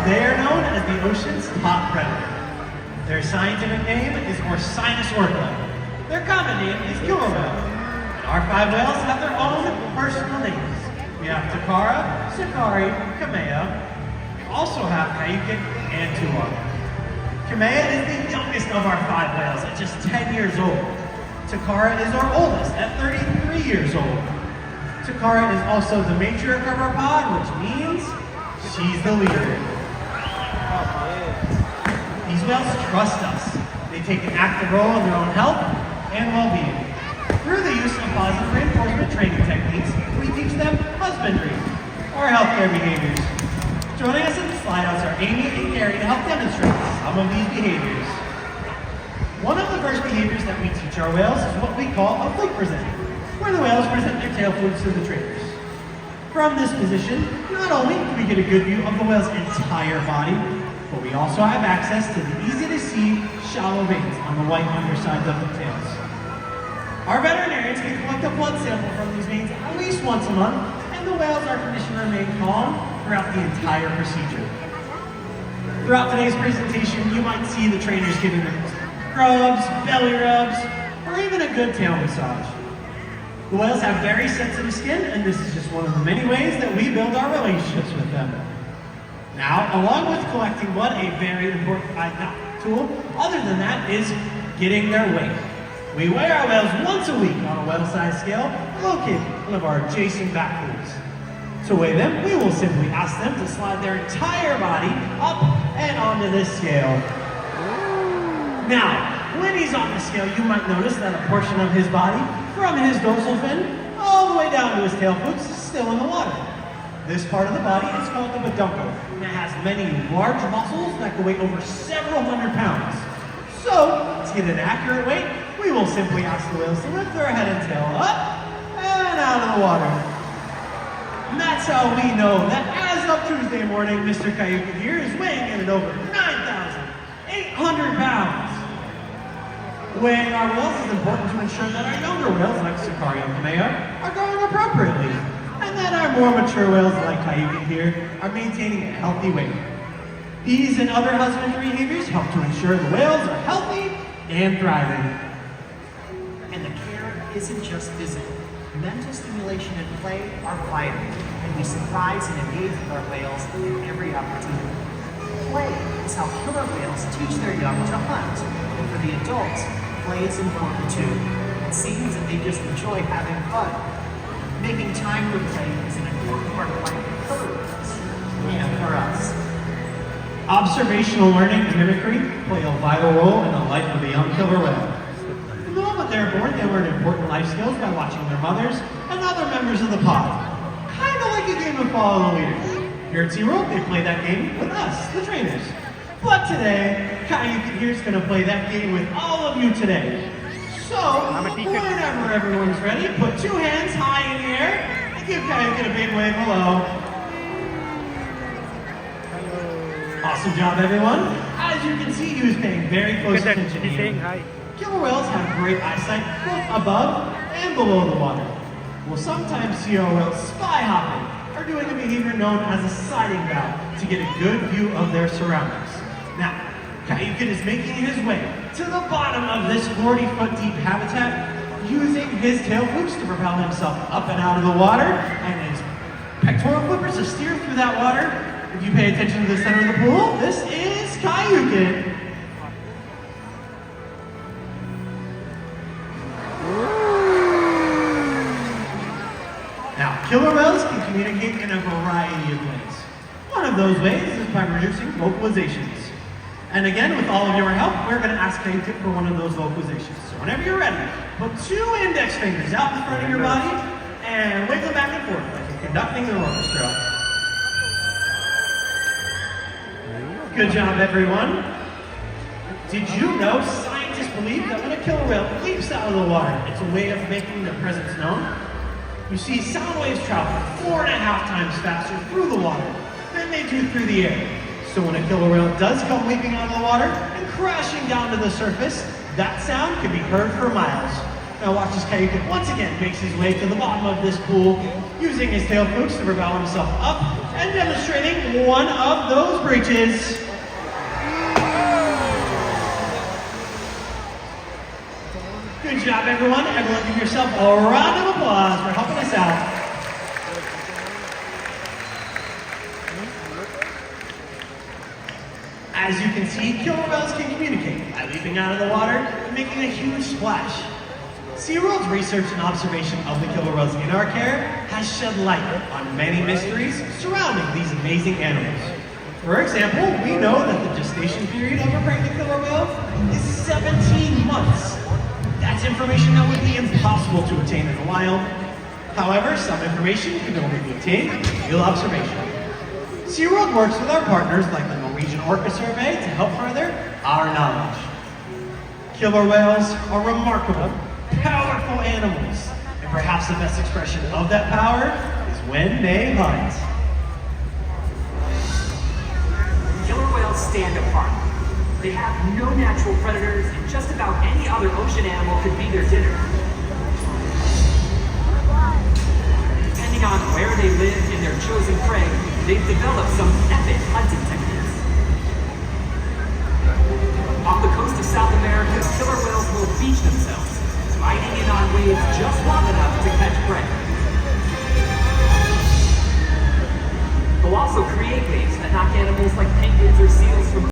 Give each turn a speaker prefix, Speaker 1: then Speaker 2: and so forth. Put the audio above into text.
Speaker 1: they are known as the ocean's top predator. Their scientific name is Orca. Their common name is killer whale. And our 5 whales have their own personal names. We have Takara, Sakari, Kamea. We also have Kayukin and Tuwa. Kamea is the youngest of our 5 whales at just 10 years old. Takara is our oldest at 33 years old. Takara is also the matriarch of our pod, which means she's the leader. These whales trust us. They take an active role in their own health and well-being. Through the use of positive reinforcement training techniques, we teach them husbandry, or healthcare behaviors. Joining us in the slideouts are Amy and Gary to help demonstrate some of these behaviors. One of the first behaviors that we teach our whales is what we call a fluke present, where the whales present their tail flukes to the trainers. From this position, not only do we get a good view of the whale's entire body, but we also have access to the easy-to-see shallow veins on the white undersides of the tails. Our veterinarians can collect a blood sample from these veins at least once a month, and the whales are conditioned to remain calm throughout the entire procedure. Throughout today's presentation, you might see the trainers giving them scrubs, belly rubs, or even a good tail massage. The whales have very sensitive skin, and this is just one of the many ways that we build our relationships with them. Now, along with collecting blood, a very important tool, other than that, is getting their weight. We weigh our whales once a week on a whale size scale located in one of our adjacent back pools. To weigh them, we will simply ask them to slide their entire body up and onto this scale. Now, when he's on the scale, you might notice that a portion of his body, from his dorsal fin all the way down to his tail flukes, is still in the water. This part of the body is called the peduncle, and it has many large muscles that can weigh over several hundred pounds. So, to get an accurate weight, we will simply ask the whales to lift their head and tail up and out of the water. And that's how we know that as of Tuesday morning, Mr. Kayukin here is weighing in at over 9,800 pounds. Weighing our whales is important to ensure that our younger whales, like Sakari and Kamea, are growing appropriately, and that our more mature whales, like Kayukin here, are maintaining a healthy weight. These and other husbandry behaviors help to ensure the whales are healthy and thriving.
Speaker 2: And the care isn't just physical. Mental stimulation and play are vital, and we surprise and engage with our whales in every opportunity. Play is how killer whales teach their young to hunt, and for the adults, play is important too. It seems that they just enjoy having fun. Making time for play is an important part of life for killer whales, and for us.
Speaker 1: Observational learning and mimicry play a vital role in the life of a young killer whale. From the moment they're born, they learn important life skills by watching their mothers and other members of the pod. Kind of like a game of follow the leader. Here at SeaWorld, they play that game with us, the trainers. But today, Kayukin here is going to play that game with all of you today. So, whenever everyone's ready, put 2 hands high in the air and give Kayukin a big wave hello. Awesome job, everyone. As you can see, he was paying very close attention to you. Killer whales have great eyesight both above and below the water. We'll sometimes see our whales spy hopping, or doing a behavior known as a sighting valve to get a good view of their surroundings. Now, Kayukin is making his way to the bottom of this 40-foot deep habitat, using his tail flukes to propel himself up and out of the water, and his pectoral flippers to steer through that water. If you pay attention to the center of the pool, this is Kayukin. Now, killer whales can communicate in a variety of ways. One of those ways is by producing vocalizations. And again, with all of your help, we're going to ask Kayukin for one of those vocalizations. So whenever you're ready, put 2 index fingers out in front of your body and wiggle back and forth like you're conducting an orchestra. Good job, everyone. Did you know scientists believe that when a killer whale leaps out of the water, it's a way of making their presence known? You see, sound waves travel 4.5 times faster through the water than they do through the air. So when a killer whale does come leaping out of the water and crashing down to the surface, that sound can be heard for miles. Now watch as Kayukin once again makes his way to the bottom of this pool, using his tail flukes to propel himself up and demonstrating one of those breaches. Good job, everyone. Everyone give yourself a round of applause for helping us out. As you can see, killer whales can communicate by leaping out of the water and making a huge splash. SeaWorld's research and observation of the killer whales in our care has shed light on many mysteries surrounding these amazing animals. For example, we know that the gestation period of a pregnant killer whale is 17 months. That's information that would be impossible to obtain in the wild. However, some information can only be obtained through field observation. SeaWorld works with our partners like the Norwegian Orca survey to help further our knowledge. Killer whales are remarkable, powerful animals, and perhaps the best expression of that power is when they hunt.
Speaker 3: Killer whales stand apart. They have no natural predators, and just about any other ocean animal could be their dinner. Depending on where they live and their chosen prey, they've developed some epic hunting techniques. Off the coast of South America, killer whales will beach themselves, riding in on waves just long enough to catch prey. They'll also create waves that knock animals like penguins or seals from